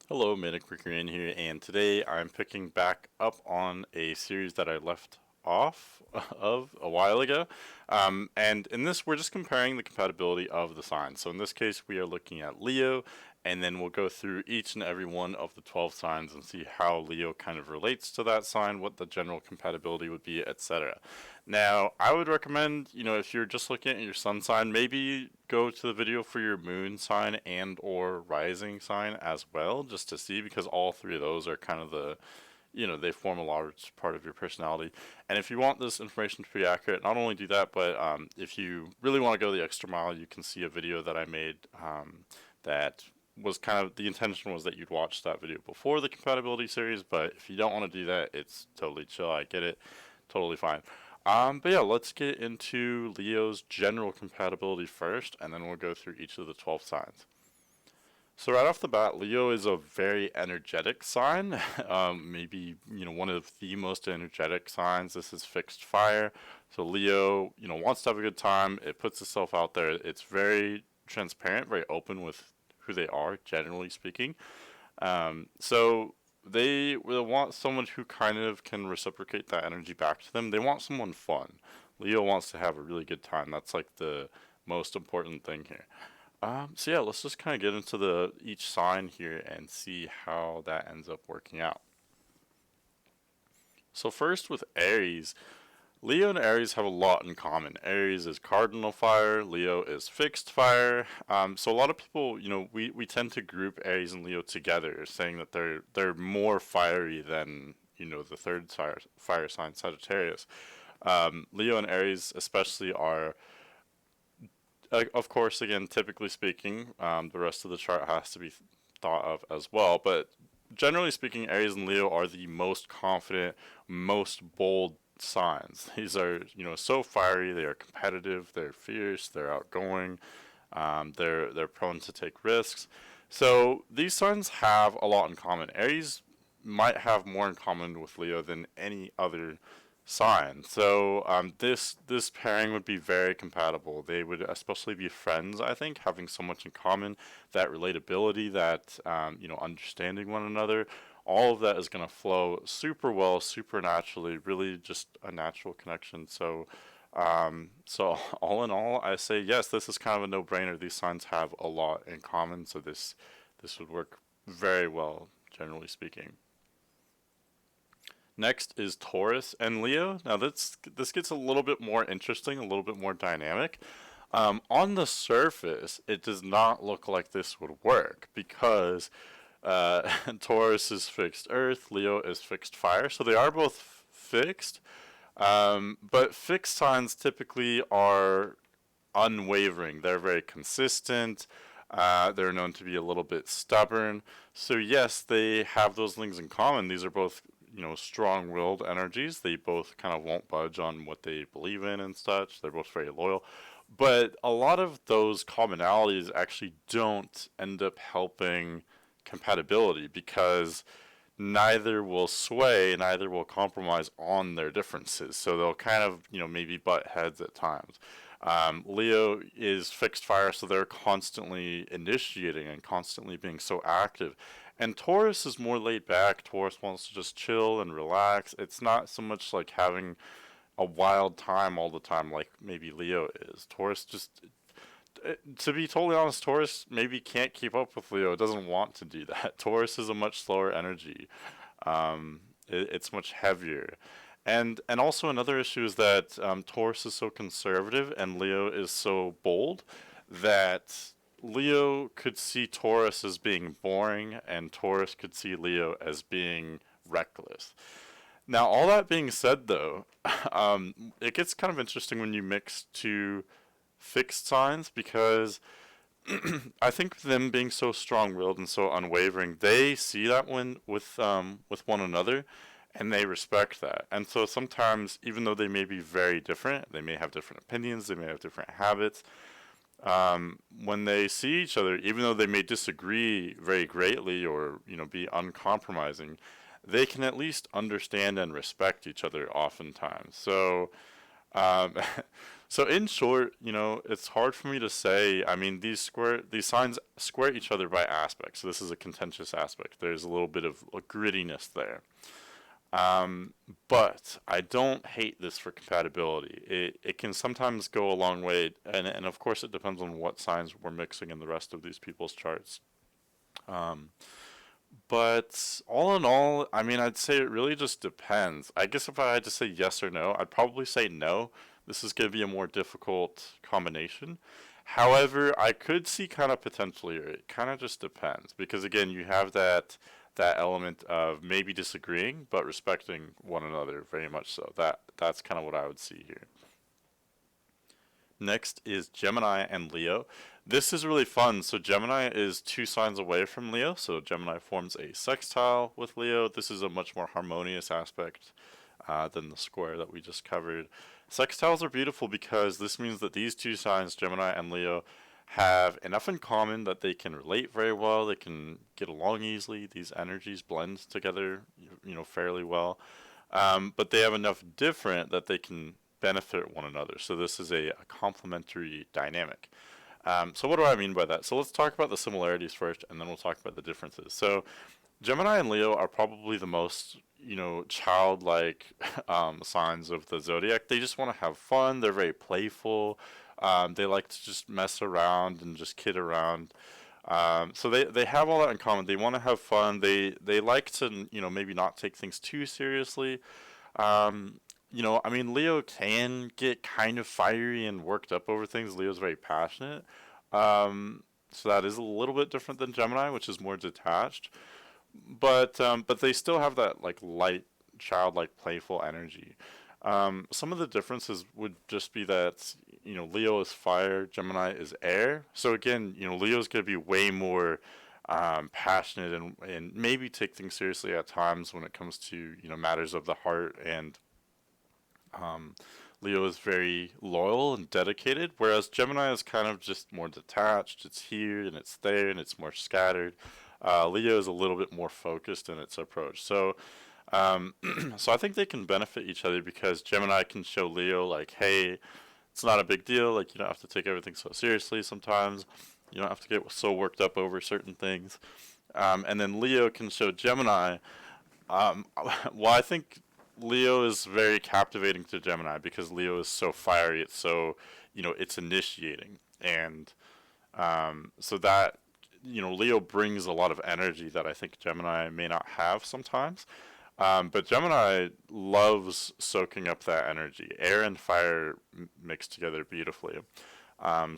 Hello, manic.mercurian here, and today I'm picking back up on a series that I left off of a while ago. And in this, we're just comparing the compatibility of the signs. So in this case, we are looking at Leo, and then we'll go through each and every one of the 12 signs and see how Leo kind of relates to that sign, what the general compatibility would be, etc. Now, I would recommend, if you're just looking at your sun sign, maybe go to the video for your moon sign and or rising sign as well, just to see, because all three of those are kind of they form a large part of your personality. And if you want this information to be accurate, not only do that, but if you really want to go the extra mile, you can see a video that I made that was kind of, the intention was that you'd watch that video before the compatibility series, but if you don't want to do that, it's totally chill. I get it. Totally fine. But yeah, let's get into Leo's general compatibility first, and then we'll go through each of the 12 signs. So right off the bat, Leo is a very energetic sign. Maybe, one of the most energetic signs. This is fixed fire. So Leo, wants to have a good time. It puts itself out there. It's very transparent, very open with who they are, generally speaking. So they will want someone who kind of can reciprocate that energy back to them. They want someone fun. Leo wants to have a really good time. That's like the most important thing here. So yeah, let's just kind of get into the each sign here and see how that ends up working out. So first with Aries, Leo and Aries have a lot in common. Aries is cardinal fire, Leo is fixed fire. So a lot of people, we tend to group Aries and Leo together, saying that they're more fiery than the third fire sign, Sagittarius. Leo and Aries especially are, of course, again, typically speaking, the rest of the chart has to be thought of as well. But generally speaking, Aries and Leo are the most confident, most bold signs. These are, so fiery. They are competitive. They're fierce. They're outgoing. They're prone to take risks. So these signs have a lot in common. Aries might have more in common with Leo than any other sign. So this pairing would be very compatible. They would especially be friends, I think, having so much in common, that relatability, that understanding one another. All of that is going to flow super well, super naturally, really just a natural connection. So all in all, I say yes, this is kind of a no-brainer. These signs have a lot in common, so this would work very well, generally speaking. Next is Taurus and Leo. Now this gets a little bit more interesting, a little bit more dynamic. On the surface, it does not look like this would work because Taurus is fixed Earth, Leo is fixed fire, so they are both fixed. But fixed signs typically are unwavering. They're very consistent. They're known to be a little bit stubborn. So yes, they have those things in common. These are both, strong-willed energies. They both kind of won't budge on what they believe in and such. They're both very loyal. But a lot of those commonalities actually don't end up helping compatibility because neither will sway, neither will compromise on their differences. So they'll kind of, maybe butt heads at times. Leo is fixed fire, so they're constantly initiating and constantly being so active. And Taurus is more laid back. Taurus wants to just chill and relax. It's not so much like having a wild time all the time like maybe Leo is. Taurus just, to be totally honest, Taurus maybe can't keep up with Leo. It doesn't want to do that. Taurus is a much slower energy. It's much heavier. And also another issue is that Taurus is so conservative and Leo is so bold that Leo could see Taurus as being boring and Taurus could see Leo as being reckless. Now, all that being said, though, it gets kind of interesting when you mix two fixed signs because I think them being so strong-willed and so unwavering, they see that when with one another, and they respect that. And so sometimes, even though they may be very different, they may have different opinions, they may have different habits. When they see each other, even though they may disagree very greatly or be uncompromising, they can at least understand and respect each other oftentimes. Um, So in short, it's hard for me to say. I mean, these signs square each other by aspect. So this is a contentious aspect. There's a little bit of a grittiness there. Um, but I don't hate this for compatibility. It can sometimes go a long way, and of course it depends on what signs we're mixing in the rest of these people's charts. Um, but all in all, I mean, I'd say it really just depends. I guess if I had to say yes or no, I'd probably say no. This is going to be a more difficult combination. However, I could see kind of potentially, or it kind of just depends because again, you have that element of maybe disagreeing but respecting one another very much so. That's kind of what I would see here. Next is Gemini and Leo. This is really fun. So Gemini is two signs away from Leo. So Gemini forms a sextile with Leo. This is a much more harmonious aspect than the square that we just covered. Sextiles are beautiful because this means that these two signs, Gemini and Leo, have enough in common that they can relate very well. They can get along easily. These energies blend together, fairly well. But they have enough different that they can benefit one another. So this is a complementary dynamic. So what do I mean by that? So let's talk about the similarities first, and then we'll talk about the differences. So Gemini and Leo are probably the most, childlike signs of the zodiac. They just want to have fun. They're very playful. They like to just mess around and just kid around. So they have all that in common. They want to have fun. They like to, maybe not take things too seriously. I mean, Leo can get kind of fiery and worked up over things. Leo's very passionate. So that is a little bit different than Gemini, which is more detached. But they still have that like light, childlike, playful energy. Some of the differences would just be that Leo is fire, Gemini is air. So again, Leo's gonna be way more passionate and maybe take things seriously at times when it comes to matters of the heart and um, Leo is very loyal and dedicated, whereas Gemini is kind of just more detached. It's here and it's there and it's more scattered. Leo is a little bit more focused in its approach. Um, so I think they can benefit each other because Gemini can show Leo like, hey, it's not a big deal. Like you don't have to take everything so seriously sometimes. You don't have to get so worked up over certain things. And then Leo can show Gemini. Um, well, I think Leo is very captivating to Gemini because Leo is so fiery. It's so, it's initiating. And so that, Leo brings a lot of energy that I think Gemini may not have sometimes. But Gemini loves soaking up that energy. Air and fire mix together beautifully.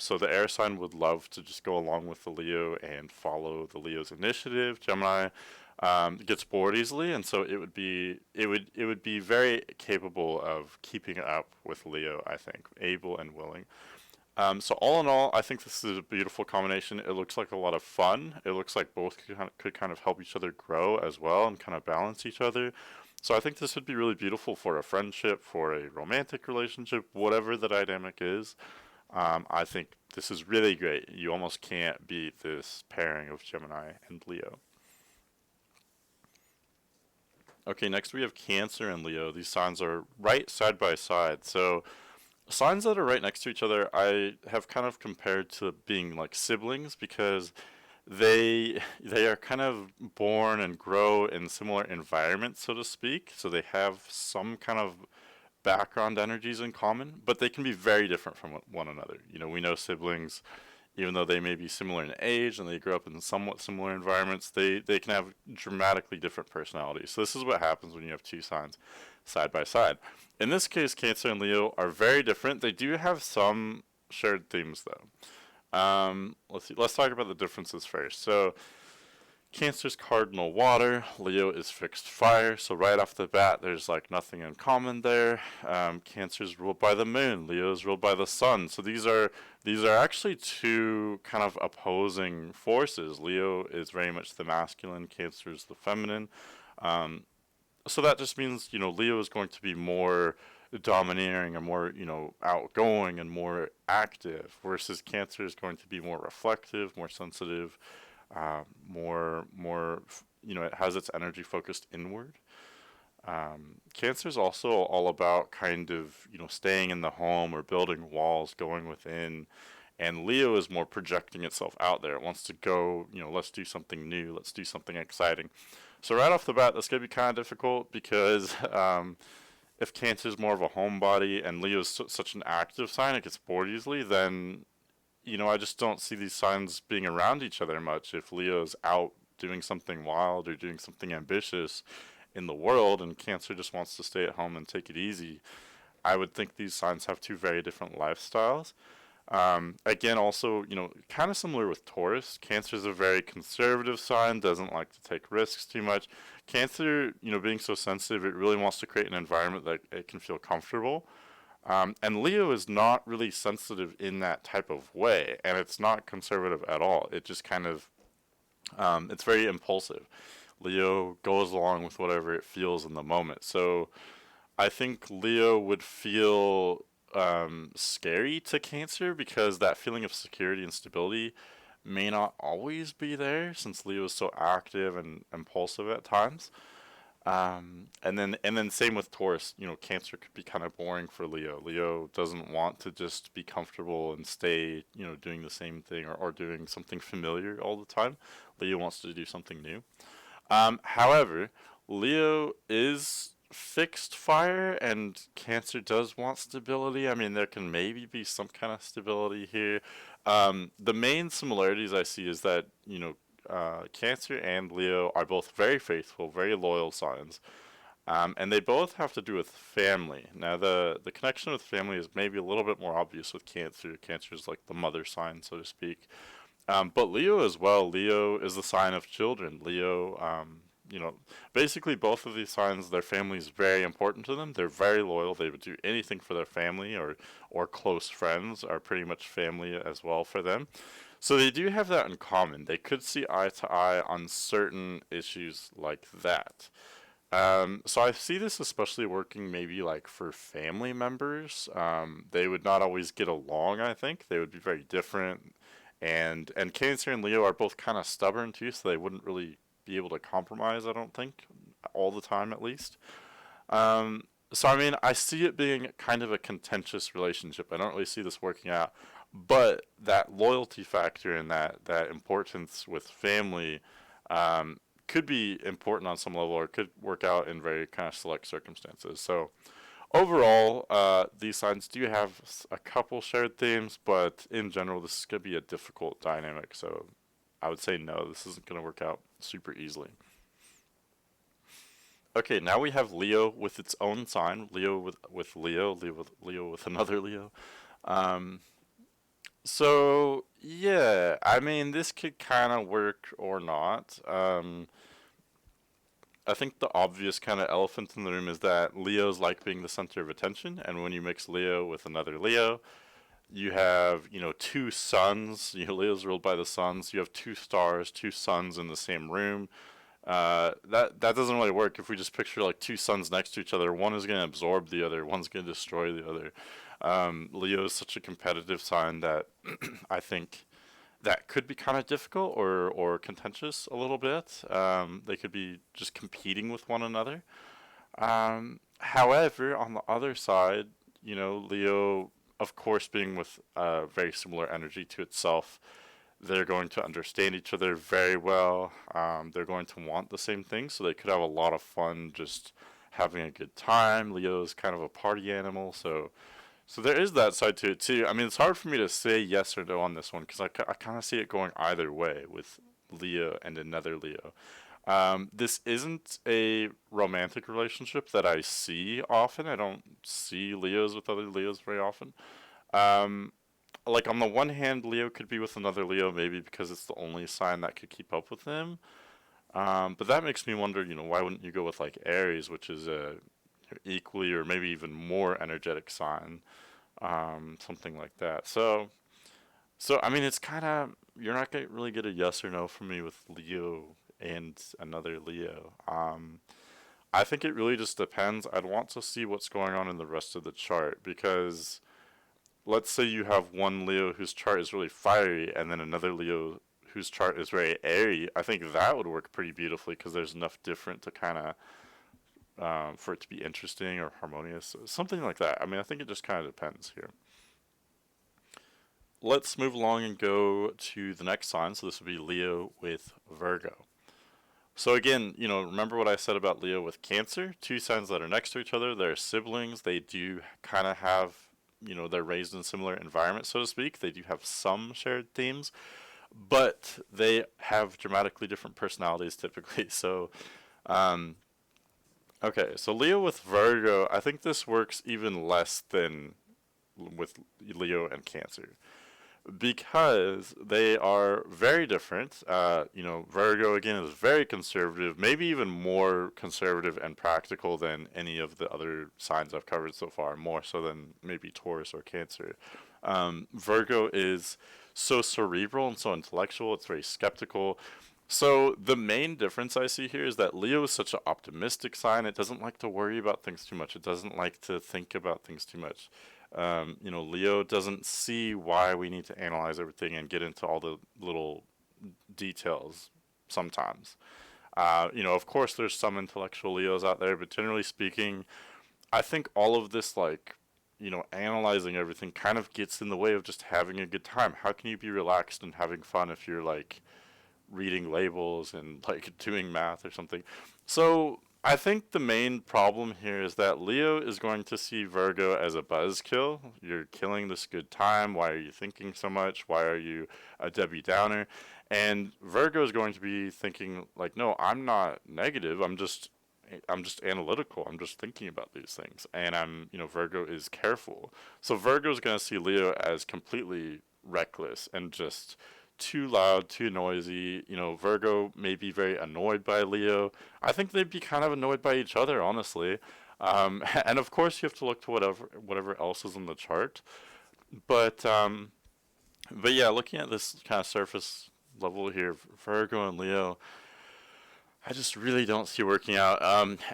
So the air sign would love to just go along with the Leo and follow the Leo's initiative. Gemini gets bored easily, and so it would be very capable of keeping up with Leo. I think able and willing. So all in all, I think this is a beautiful combination. It looks like a lot of fun. It looks like both could kind of help each other grow as well and kind of balance each other. So I think this would be really beautiful for a friendship, for a romantic relationship, whatever the dynamic is. I think this is really great. You almost can't beat this pairing of Gemini and Leo. Okay, next we have Cancer and Leo. These signs are right side by side. So signs that are right next to each other, I have kind of compared to being like siblings because they are kind of born and grow in similar environments, so to speak. So they have some kind of background energies in common, but they can be very different from one another. We know siblings, even though they may be similar in age and they grow up in somewhat similar environments, they can have dramatically different personalities. So this is what happens when you have two signs side by side. In this case, Cancer and Leo are very different. They do have some shared themes though. Let's see. Let's talk about the differences first. So Cancer's cardinal water, Leo is fixed fire. So right off the bat, there's like nothing in common there. Cancer's ruled by the moon, Leo is ruled by the sun. So these are actually two kind of opposing forces. Leo is very much the masculine, Cancer is the feminine. Um, so that just means Leo is going to be more domineering and more outgoing and more active, versus Cancer is going to be more reflective, more sensitive, more it has its energy focused inward. Cancer is also all about kind of, staying in the home or building walls, going within. And Leo is more projecting itself out there. It wants to go, let's do something new, let's do something exciting. So right off the bat, that's going to be kind of difficult because if Cancer is more of a homebody and Leo is such an active sign, it gets bored easily, then, I just don't see these signs being around each other much. If Leo's out doing something wild or doing something ambitious in the world and Cancer just wants to stay at home and take it easy, I would think these signs have two very different lifestyles. Again, also, kind of similar with Taurus. Cancer is a very conservative sign, doesn't like to take risks too much. Cancer, being so sensitive, it really wants to create an environment that it can feel comfortable. And Leo is not really sensitive in that type of way, and it's not conservative at all. It just kind of, it's very impulsive. Leo goes along with whatever it feels in the moment. So I think Leo would feel scary to Cancer because that feeling of security and stability may not always be there since Leo is so active and impulsive at times. And then same with Taurus. Cancer could be kind of boring for Leo. Leo doesn't want to just be comfortable and stay, doing the same thing or doing something familiar all the time. Leo wants to do something new. However, Leo is fixed fire and Cancer does want stability. I mean, there can maybe be some kind of stability here. The main similarities I see is that, Cancer and Leo are both very faithful, very loyal signs. And they both have to do with family. Now, the connection with family is maybe a little bit more obvious with Cancer. Cancer is like the mother sign, so to speak. But Leo as well. Leo is the sign of children. Leo, basically both of these signs, their family is very important to them. They're very loyal. They would do anything for their family or close friends are pretty much family as well for them. So they do have that in common. They could see eye to eye on certain issues like that. So I see this especially working maybe like for family members. They would not always get along, I think. They would be very different. And Cancer and Leo are both kind of stubborn too, so they wouldn't really be able to compromise, I don't think, all the time at least. So I mean, I see it being kind of a contentious relationship. I don't really see this working out, but that loyalty factor and that importance with family could be important on some level, or could work out in very kind of select circumstances. So overall, these signs do have a couple shared themes, but in general, this is going to be a difficult dynamic. So I would say no, this isn't going to work out super easily. Okay, now we have Leo with its own sign. Leo with Leo, Leo with another Leo. Um, so yeah, I mean this could kind of work or not. I think the obvious kind of elephant in the room is that Leos like being the center of attention, and when you mix Leo with another Leo, you have, two suns. Leo's ruled by the suns. You have two stars, two suns in the same room. That doesn't really work if we just picture like two suns next to each other. One is going to absorb the other. One's going to destroy the other. Leo is such a competitive sign that I think that could be kind of difficult or contentious a little bit. They could be just competing with one another. However, on the other side, Leo, of course, being with very similar energy to itself, they're going to understand each other very well. They're going to want the same thing, so they could have a lot of fun just having a good time. Leo is kind of a party animal, so there is that side to it too. I mean, it's hard for me to say yes or no on this one because I kind of see it going either way with Leo and another Leo. This isn't a romantic relationship that I see often. I don't see Leos with other Leos very often. Um, like on the one hand, Leo could be with another Leo maybe because it's the only sign that could keep up with him. But that makes me wonder, why wouldn't you go with like Aries, which is a equally or maybe even more energetic sign, something like that. So I mean, it's kind of you're not gonna really get a yes or no from me with Leo and another Leo. I think it really just depends. I'd want to see what's going on in the rest of the chart because let's say you have one Leo whose chart is really fiery and then another Leo whose chart is very airy. I think that would work pretty beautifully because there's enough different to kind of for it to be interesting or harmonious, something like that. I mean, I think it just kind of depends here. Let's move along and go to the next sign. So this would be Leo with Virgo. So again, remember what I said about Leo with Cancer? Two signs that are next to each other. They're siblings. They do kind of have, they're raised in similar environments, so to speak. They do have some shared themes, but they have dramatically different personalities typically. So, um, okay, so Leo with Virgo, I think this works even less than with Leo and Cancer because they are very different. Virgo again is very conservative, maybe even more conservative and practical than any of the other signs I've covered so far, more so than maybe Taurus or Cancer. Virgo is so cerebral and so intellectual, it's very skeptical. So the main difference I see here is that Leo is such an optimistic sign. It doesn't like to worry about things too much. It doesn't like to think about things too much. Leo doesn't see why we need to analyze everything and get into all the little details sometimes. Of course, there's some intellectual Leos out there, but generally speaking, I think all of this, like, analyzing everything kind of gets in the way of just having a good time. How can you be relaxed and having fun if you're, like, reading labels and like doing math or something? So I think the main problem here is that Leo is going to see Virgo as a buzzkill. You're killing this good time. Why are you thinking so much? Why are you a Debbie Downer? And Virgo is going to be thinking like, no, I'm not negative. I'm just analytical. I'm just thinking about these things. And Virgo is careful. So Virgo is going to see Leo as completely reckless and just too loud, too noisy. Virgo may be very annoyed by Leo. I think they'd be kind of annoyed by each other, honestly. And of course, you have to look to whatever else is in the chart. But yeah, looking at this kind of surface level here, Virgo and Leo, I just really don't see working out.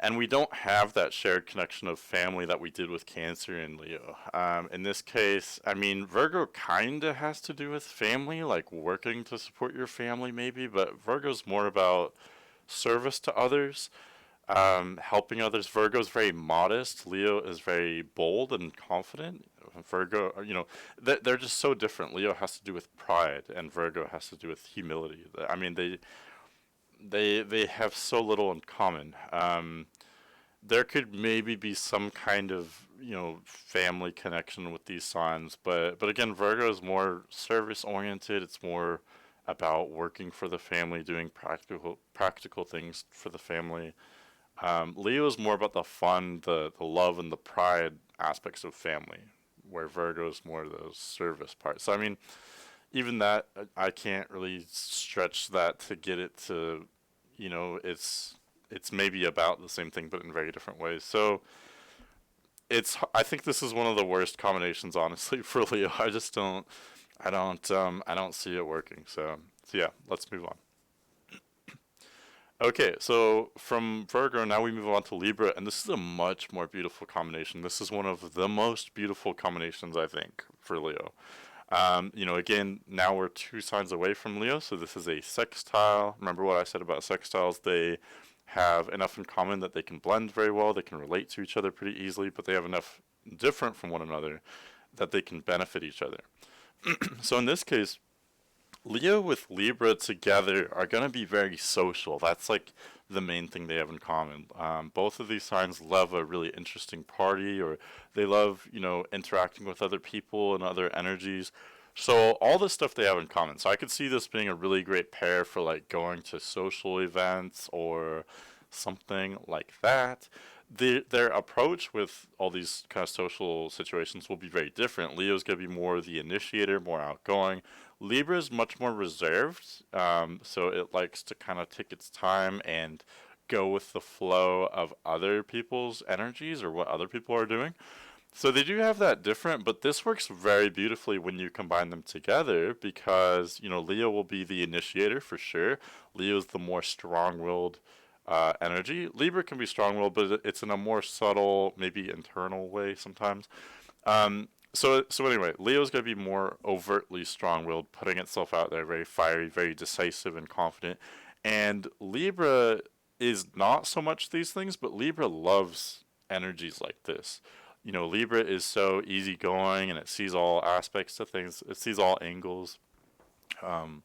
And we don't have that shared connection of family that we did with Cancer and Leo. In this case, I mean, Virgo kind of has to do with family, like working to support your family, maybe, but Virgo's more about service to others, helping others. Virgo's very modest. Leo is very bold and confident. Virgo, they're just so different. Leo has to do with pride, and Virgo has to do with humility. I mean, they have so little in common. There could maybe be some kind of family connection with these signs, but again, Virgo is more service oriented. It's more about working for the family, doing practical things for the family. Leo is more about the fun, the love, and the pride aspects of family, where Virgo is more the service part. So I mean, even that I can't really stretch that to get it to, it's maybe about the same thing but in very different ways. So I think this is one of the worst combinations honestly for Leo. I don't see it working. So yeah, let's move on. Okay, so from Virgo now we move on to Libra, and this is a much more beautiful combination. This is one of the most beautiful combinations I think for Leo. Again, now we're two signs away from Leo, so this is a sextile. Remember what I said about sextiles? They have enough in common that they can blend very well, they can relate to each other pretty easily, but they have enough different from one another that they can benefit each other. So in this case, Leo with Libra together are going to be very social. That's like the main thing they have in common. Both of these signs love a really interesting party, or they love, interacting with other people and other energies. So all this stuff they have in common. So I could see this being a really great pair for like going to social events or something like that. Their approach with all these kind of social situations will be very different. Leo's going to be more the initiator, more outgoing. Libra is much more reserved, so it likes to kind of take its time and go with the flow of other people's energies or what other people are doing. So they do have that different, but this works very beautifully when you combine them together because, Leo will be the initiator for sure. Leo's the more strong-willed energy. Libra can be strong-willed, but it's in a more subtle, maybe internal way sometimes. So anyway, Leo's gonna be more overtly strong-willed, putting itself out there, very fiery, very decisive and confident. And Libra is not so much these things, but Libra loves energies like this. You know, Libra is so easygoing and it sees all aspects of things, it sees all angles. Um,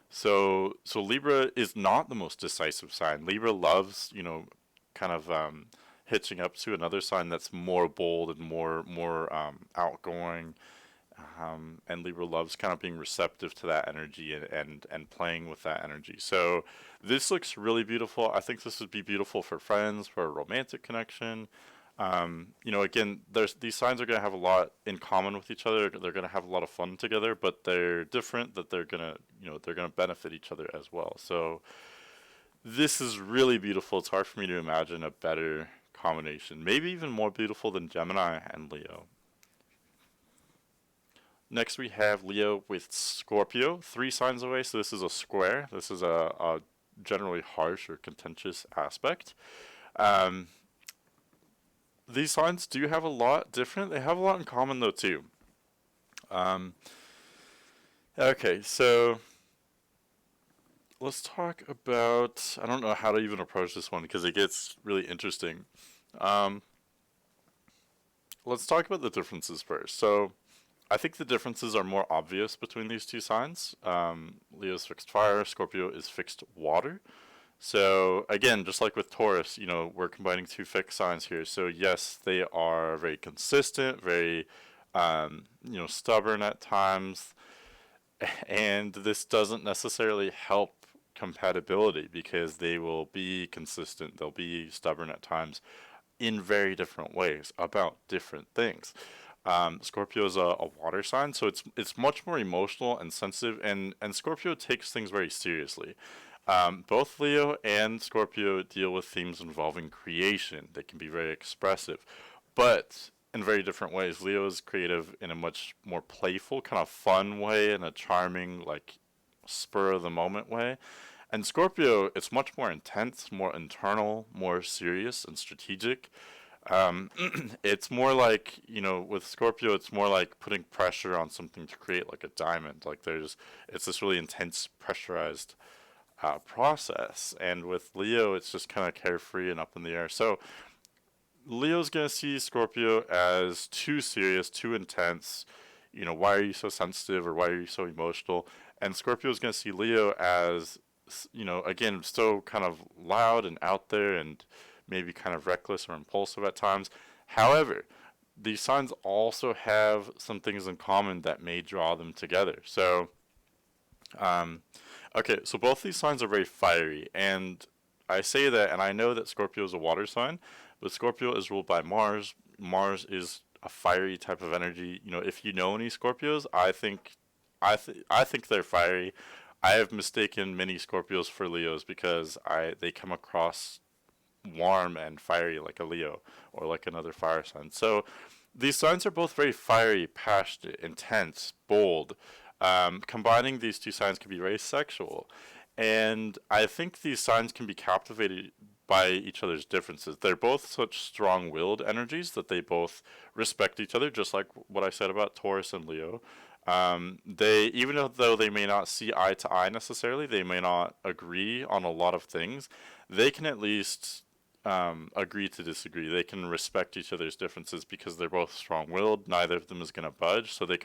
so Libra is not the most decisive sign. Libra loves, you know, kind of hitching up to another sign that's more bold and more outgoing. And Libra loves kind of being receptive to that energy and playing with that energy. So this looks really beautiful. I think this would be beautiful for friends, for a romantic connection. You know, again, there's these signs are going to have a lot in common with each other. They're going to have a lot of fun together, but they're different. That they're gonna, you know, they're going to benefit each other as well. So this is really beautiful. It's hard for me to imagine a better combination. Maybe even more beautiful than Gemini and Leo. Next, we have Leo with Scorpio, 3 signs away. So this is a square. This is a generally harsh or contentious aspect. Um, these signs do have a lot different. They have a lot in common though too. Um, okay, so let's talk about. I don't know how to even approach this one because it gets really interesting. Um, let's talk about the differences first. So I think the differences are more obvious between these 2 signs. Leo's fixed fire, Scorpio is fixed water. So again, just like with Taurus, you know, we're combining 2 fixed signs here. So yes, they are very consistent, very, you know, stubborn at times, and this doesn't necessarily help compatibility because they will be consistent, they'll be stubborn at times in very different ways about different things. Scorpio is a water sign, so it's much more emotional and sensitive, and Scorpio takes things very seriously. Both Leo and Scorpio deal with themes involving creation. They can be very expressive, but in very different ways. Leo is creative in a much more playful, kind of fun way, in a charming, like spur of the moment way. And Scorpio, it's much more intense, more internal, more serious and strategic. Um, it's more like, you know, with Scorpio, it's more like putting pressure on something to create like a diamond. Like it's this really intense, pressurized process. And with Leo, it's just kind of carefree and up in the air. So Leo's going to see Scorpio as too serious, too intense. You know, why are you so sensitive or why are you so emotional? And Scorpio's going to see Leo as, you know, again, so kind of loud and out there and maybe kind of reckless or impulsive at times. However, these signs also have some things in common that may draw them together. So, um, okay, so both these signs are very fiery, and I say that, and I know that Scorpio is a water sign, but Scorpio is ruled by Mars. Mars is a fiery type of energy. You know, if you know any Scorpios, I think they're fiery. I have mistaken many Scorpios for Leos because they come across warm and fiery like a Leo or like another fire sign. So these signs are both very fiery, passionate, intense, bold. Combining these 2 signs can be very sexual. And I think these signs can be captivated by each other's differences. They're both such strong willed energies that they both respect each other, just like what I said about Taurus and Leo. They, even though they may not see eye to eye necessarily, they may not agree on a lot of things, they can at least agree to disagree. They can respect each other's differences because they're both strong-willed. Neither of them is going to budge, so they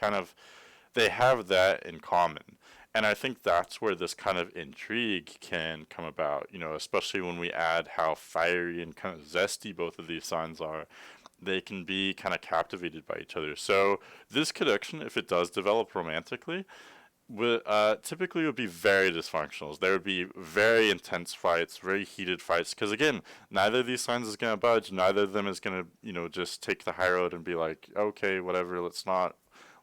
have that in common. And I think that's where this kind of intrigue can come about, you know, especially when we add how fiery and kind of zesty both of these signs are. They can be kind of captivated by each other. So this connection, if it does develop romantically, typically would be very dysfunctional. There would be very intense fights, very heated fights, because again, neither of these signs is going to budge. Neither of them is going to, you know, just take the high road and be like, okay, whatever, let's not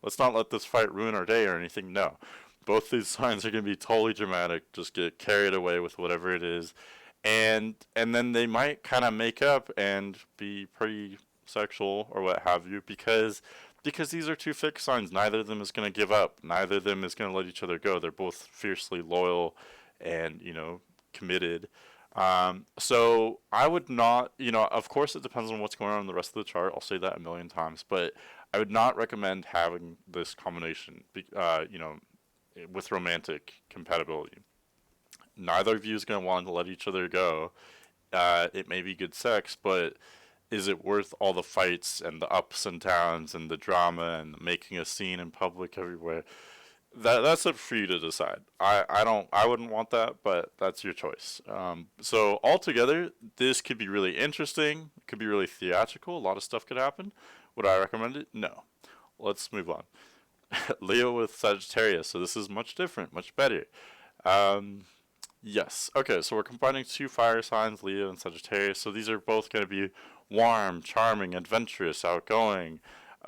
let this fight ruin our day or anything. No, both these signs are going to be totally dramatic, just get carried away with whatever it is, and then they might kind of make up and be pretty sexual or what have you because these are 2 fixed signs. Neither of them is going to give up. Neither of them is going to let each other go. They're both fiercely loyal and, you know, committed. So I would not, you know, of course it depends on what's going on in the rest of the chart. I'll say that a million times, but I would not recommend having this combination, you know, with romantic compatibility. Neither of you is going to want to let each other go It may be good sex, but is it worth all the fights and the ups and downs and the drama and making a scene in public everywhere? That's up for you to decide. I wouldn't want that, but that's your choice. So altogether, this could be really interesting. It could be really theatrical. A lot of stuff could happen. Would I recommend it? No. Let's move on. Leo with Sagittarius. So this is much different, much better. Um, yes. Okay, so we're combining two fire signs, Leo and Sagittarius. So these are both going to be warm, charming, adventurous, outgoing,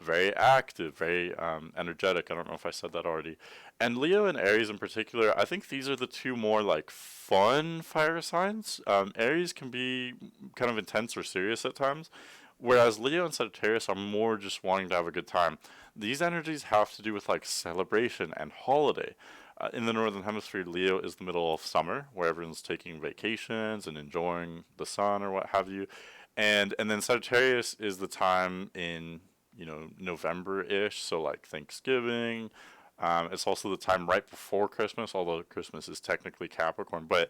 very active, very energetic. I don't know if I said that already. And Leo and Aries in particular, I think these are the two more like fun fire signs. Aries can be kind of intense or serious at times, whereas Leo and Sagittarius are more just wanting to have a good time. These energies have to do with like celebration and holiday. In the northern hemisphere, Leo is the middle of summer, where everyone's taking vacations and enjoying the sun or what have you, and then Sagittarius is the time in November-ish, so like Thanksgiving. It's also the time right before Christmas, although Christmas is technically Capricorn. But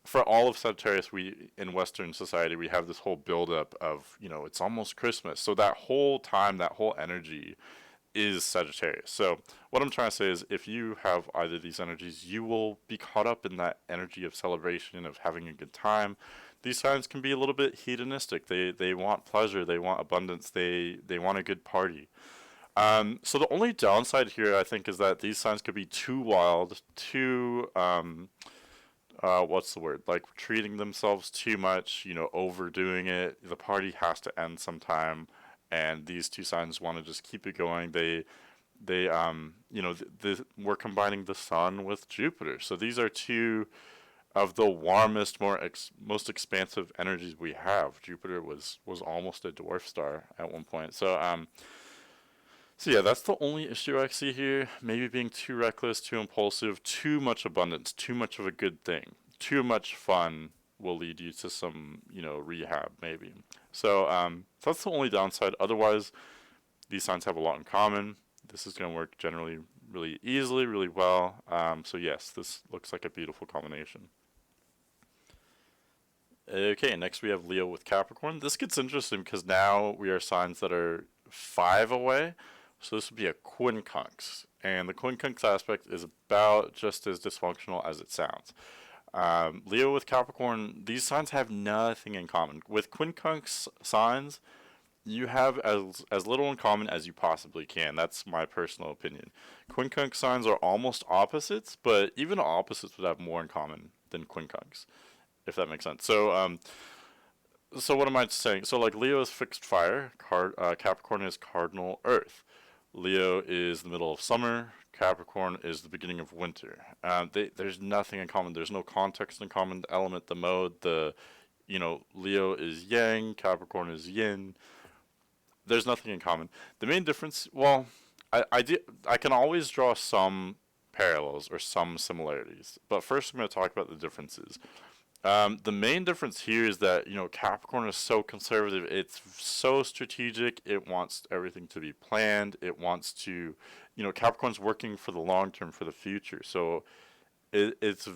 for all of Sagittarius, we in Western society we have this whole buildup of it's almost Christmas, so that whole time, that whole energy is Sagittarius. So what I'm trying to say is if you have either of these energies, you will be caught up in that energy of celebration, of having a good time. These signs can be a little bit hedonistic. They want pleasure, they want abundance, they want a good party. So the only downside here, I think, is that these signs could be too wild, too what's the word? Like treating themselves too much, overdoing it. The party has to end sometime, and these two signs want to just keep it going. We're combining the sun with Jupiter, so these are two of the warmest, most expansive energies we have. Jupiter was almost a dwarf star at one point. So yeah, that's the only issue I see here. Maybe being too reckless, too impulsive, too much abundance, too much of a good thing, too much fun will lead you to some, rehab maybe. So that's the only downside. Otherwise, these signs have a lot in common. This is going to work generally really easily, really well. So yes, this looks like a beautiful combination. Okay, next we have Leo with Capricorn. This gets interesting because now we are signs that are 5 away. So this would be a quincunx. And the quincunx aspect is about just as dysfunctional as it sounds. Leo with Capricorn, these signs have nothing in common. With quincunx signs, you have as little in common as you possibly can. That's my personal opinion. Quincunx signs are almost opposites, but even opposites would have more in common than quincunx, if that makes sense. So what am I saying? So like Leo is fixed fire, Capricorn is cardinal earth. Leo is the middle of summer. Capricorn is the beginning of winter. There's nothing in common. There's no context in common. The element, the mode, Leo is yang, Capricorn is yin. There's nothing in common. The main difference, well, I can always draw some parallels or some similarities. But first, I'm going to talk about the differences. The main difference here is that, Capricorn is so conservative. It's so strategic. It wants everything to be planned. It wants to, Capricorn's working for the long term, for the future. So it's it's a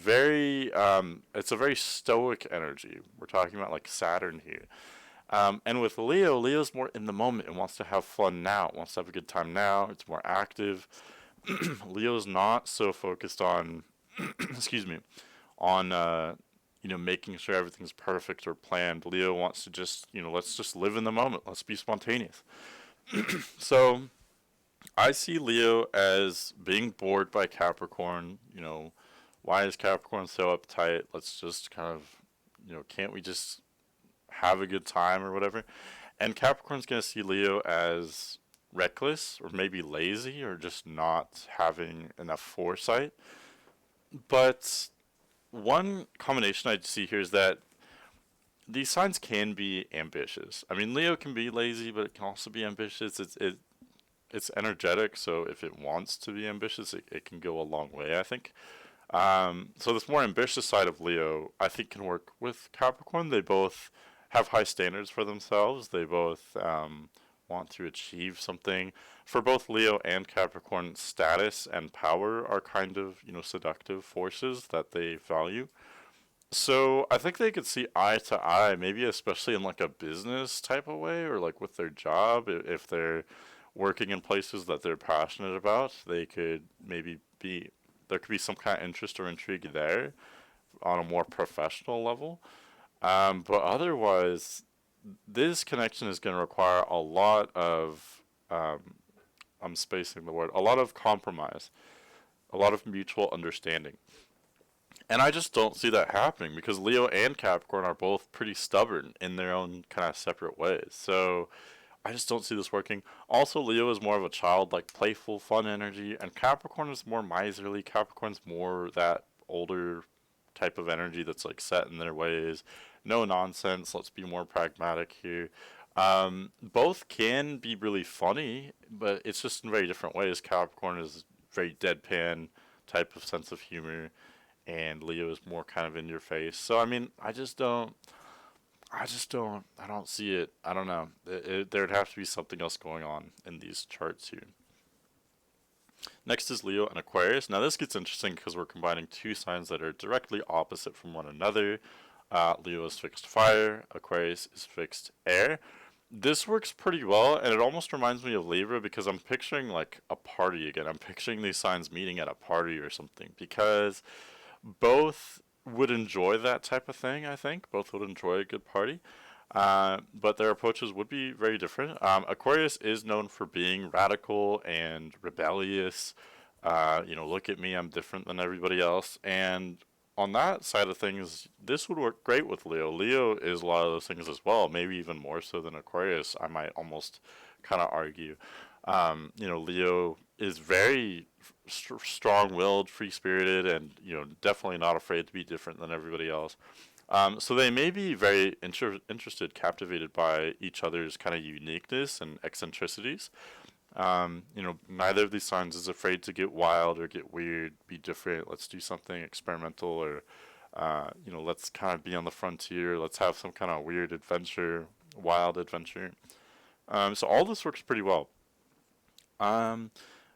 very stoic energy. We're talking about like Saturn here. And with Leo, Leo's more in the moment and wants to have fun now. It wants to have a good time now. It's more active. Leo's not so focused on, excuse me, on making sure everything's perfect or planned. Leo wants to just, let's just live in the moment. Let's be spontaneous. So I see Leo as being bored by Capricorn. Why is Capricorn so uptight? Let's just kind of, can't we just have a good time or whatever? And Capricorn's going to see Leo as reckless or maybe lazy or just not having enough foresight. But one combination I see here is that these signs can be ambitious. I mean, Leo can be lazy, but it can also be ambitious. It's energetic, so if it wants to be ambitious, it can go a long way, I think. So this more ambitious side of Leo, I think, can work with Capricorn. They both have high standards for themselves. They both want to achieve something. For both Leo and Capricorn, status and power are kind of, seductive forces that they value. So I think they could see eye to eye, maybe especially in like a business type of way or like with their job. If they're working in places that they're passionate about, they could maybe be, there could be some kind of interest or intrigue there on a more professional level. But otherwise, this connection is going to require a lot of, I'm spacing the word, a lot of compromise, a lot of mutual understanding. And I just don't see that happening because Leo and Capricorn are both pretty stubborn in their own kind of separate ways. So I just don't see this working. Also, Leo is more of a childlike, playful, fun energy, and Capricorn is more miserly. Capricorn's more that older type of energy that's like set in their ways. No nonsense. Let's be more pragmatic here. Both can be really funny, but it's just in very different ways. Capricorn is very deadpan type of sense of humor, and Leo is more kind of in your face. So I mean, I don't see it. I don't know. There'd have to be something else going on in these charts here. Next is Leo and Aquarius. Now this gets interesting because we're combining two signs that are directly opposite from one another. Leo is fixed fire. Aquarius is fixed air. This works pretty well, and it almost reminds me of Libra because I'm picturing like a party again. I'm picturing these signs meeting at a party or something because both would enjoy that type of thing, I think. Both would enjoy a good party. But their approaches would be very different. Aquarius is known for being radical and rebellious. Look at me, I'm different than everybody else. And on that side of things, this would work great with Leo. Leo is a lot of those things as well, maybe even more so than Aquarius, I might almost kind of argue. Leo is very strong-willed, free-spirited, and definitely not afraid to be different than everybody else. So they may be very interested, captivated by each other's kind of uniqueness and eccentricities. Neither of these signs is afraid to get wild or get weird, be different. Let's do something experimental, or let's kind of be on the frontier. Let's have some kind of weird adventure, wild adventure. So all this works pretty well. Um,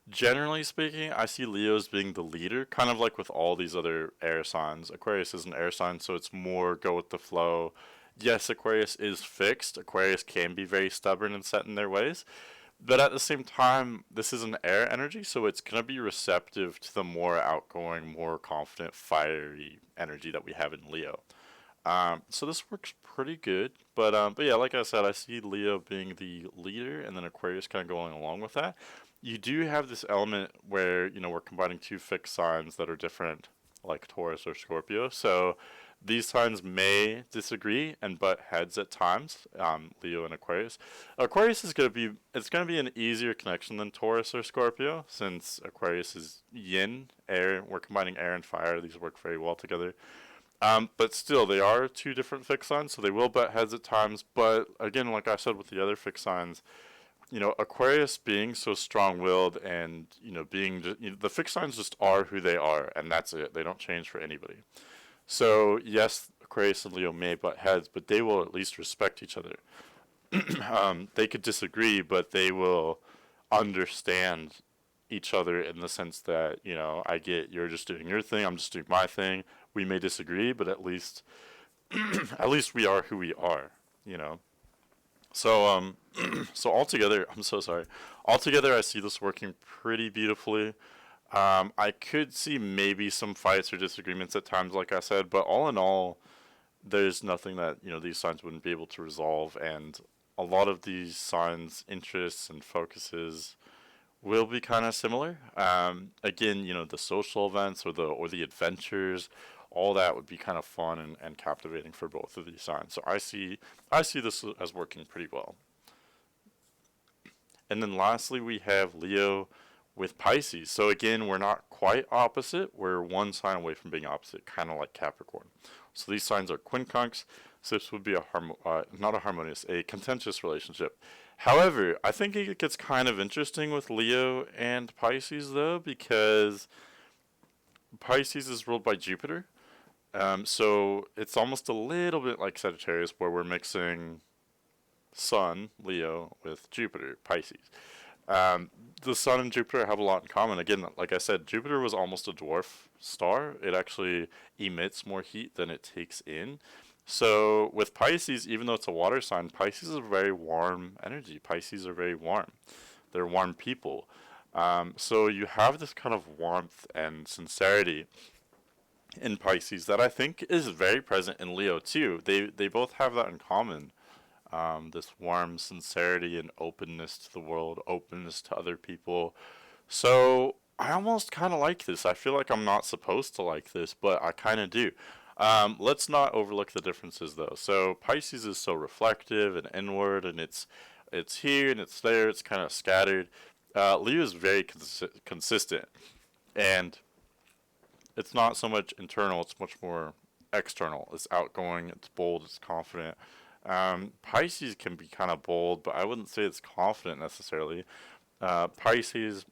Generally speaking, I see Leo as being the leader, kind of like with all these other air signs. Aquarius is an air sign, so it's more go with the flow. Yes, Aquarius is fixed. Aquarius can be very stubborn and set in their ways. But at the same time, this is an air energy, so it's going to be receptive to the more outgoing, more confident, fiery energy that we have in Leo. So this works pretty good, but yeah, like I said, I see Leo being the leader, and then Aquarius kind of going along with that. You do have this element where we're combining two fixed signs that are different, like Taurus or Scorpio. So these signs may disagree and butt heads at times. Leo and Aquarius. Aquarius is gonna be an easier connection than Taurus or Scorpio, since Aquarius is Yin, air. We're combining air and fire. These work very well together. But still, they are two different fixed signs, so they will butt heads at times. But again, like I said with the other fixed signs, Aquarius being so strong-willed and being the fixed signs just are who they are, and that's it. They don't change for anybody. So yes, Aquarius and Leo may butt heads, but they will at least respect each other. They could disagree, but they will understand each other in the sense that I get you're just doing your thing, I'm just doing my thing. We may disagree, but at least at least we are who we are. You know. So so altogether, I'm so sorry. Altogether, I see this working pretty beautifully. I could see maybe some fights or disagreements at times, like I said, but all in all, there's nothing that these signs wouldn't be able to resolve, and a lot of these signs' interests and focuses will be kind of similar. Again, the social events or the adventures, all that would be kind of fun and captivating for both of these signs. So I see this as working pretty well. And then lastly, we have Leo with Pisces. So again, we're not quite opposite. We're one sign away from being opposite, kind of like Capricorn. So these signs are quincunx. So this would be not a harmonious, a contentious relationship. However, I think it gets kind of interesting with Leo and Pisces though, because Pisces is ruled by Jupiter. So it's almost a little bit like Sagittarius, where we're mixing Sun, Leo, with Jupiter, Pisces. Um, the Sun and Jupiter have a lot in common. Again, like I said, Jupiter was almost a dwarf star. It actually emits more heat than it takes in. So with Pisces, even though it's a water sign, Pisces is a very warm energy. Pisces are very warm. They're warm people. So you have this kind of warmth and sincerity in Pisces that I think is very present in Leo too. They both have that in common. This warm sincerity and openness to the world, openness to other people. So I almost kind of like this. I feel like I'm not supposed to like this, but I kind of do. Let's not overlook the differences though. So Pisces is so reflective and inward, and it's here and it's there. It's kind of scattered. Leo is very consistent, and it's not so much internal. It's much more external. It's outgoing. It's bold. It's confident. Pisces can be kind of bold, but I wouldn't say it's confident necessarily. Pisces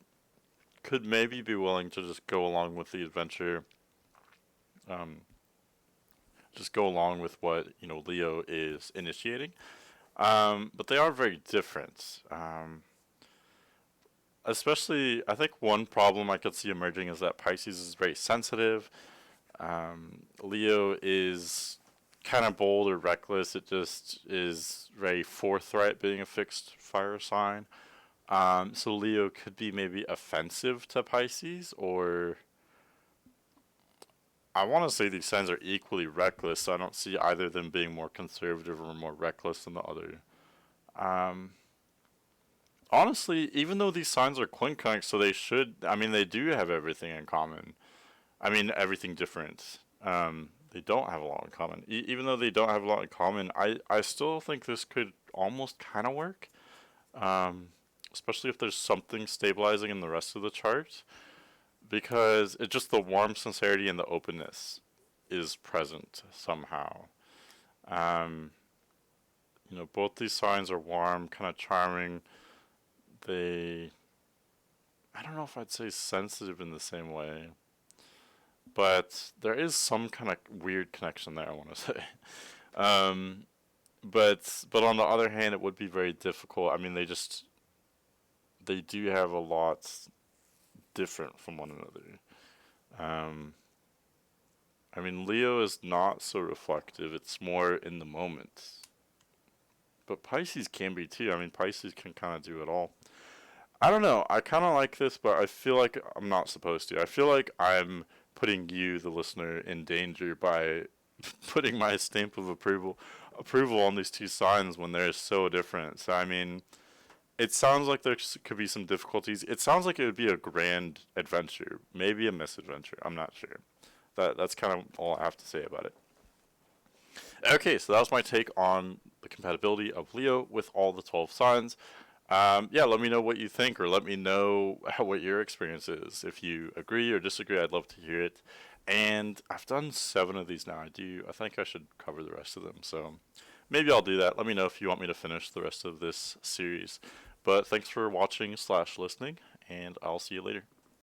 could maybe be willing to just go along with the adventure, um, just go along with what Leo is initiating. But they are very different. Especially, I think one problem I could see emerging is that Pisces is very sensitive. Leo is kind of bold or reckless. It just is very forthright, being a fixed fire sign. So Leo could be maybe offensive to Pisces, or I want to say these signs are equally reckless. So I don't see either of them being more conservative or more reckless than the other. Um, Honestly, even though these signs are quincunx, so they should, I mean, they do have everything in common. I mean, everything different. They don't have a lot in common. Even though they don't have a lot in common, I still think this could almost kind of work. Um, Especially if there's something stabilizing in the rest of the chart, because it's just the warm sincerity and the openness is present somehow. Um, both these signs are warm, kind of charming. They, I don't know if I'd say sensitive in the same way, but there is some kind of weird connection there, I want to say. Um, but on the other hand, it would be very difficult. I mean, they do have a lot different from one another. Um, I mean, Leo is not so reflective; it's more in the moment. But Pisces can be too. I mean, Pisces can kind of do it all. I don't know. I kind of like this, but I feel like I'm not supposed to. I feel like I'm putting you, the listener, in danger by putting my stamp of approval on these two signs when they're so different. So I mean, it sounds like there could be some difficulties. It sounds like it would be a grand adventure, maybe a misadventure. I'm not sure. That's kind of all I have to say about it. Okay, so that was my take on the compatibility of Leo with all the 12 signs. Yeah, let me know what you think, or let me know what your experience is. If you agree or disagree, I'd love to hear it. And I've done 7 of these now. I think I should cover the rest of them. So maybe I'll do that. Let me know if you want me to finish the rest of this series. But thanks for watching/listening, and I'll see you later.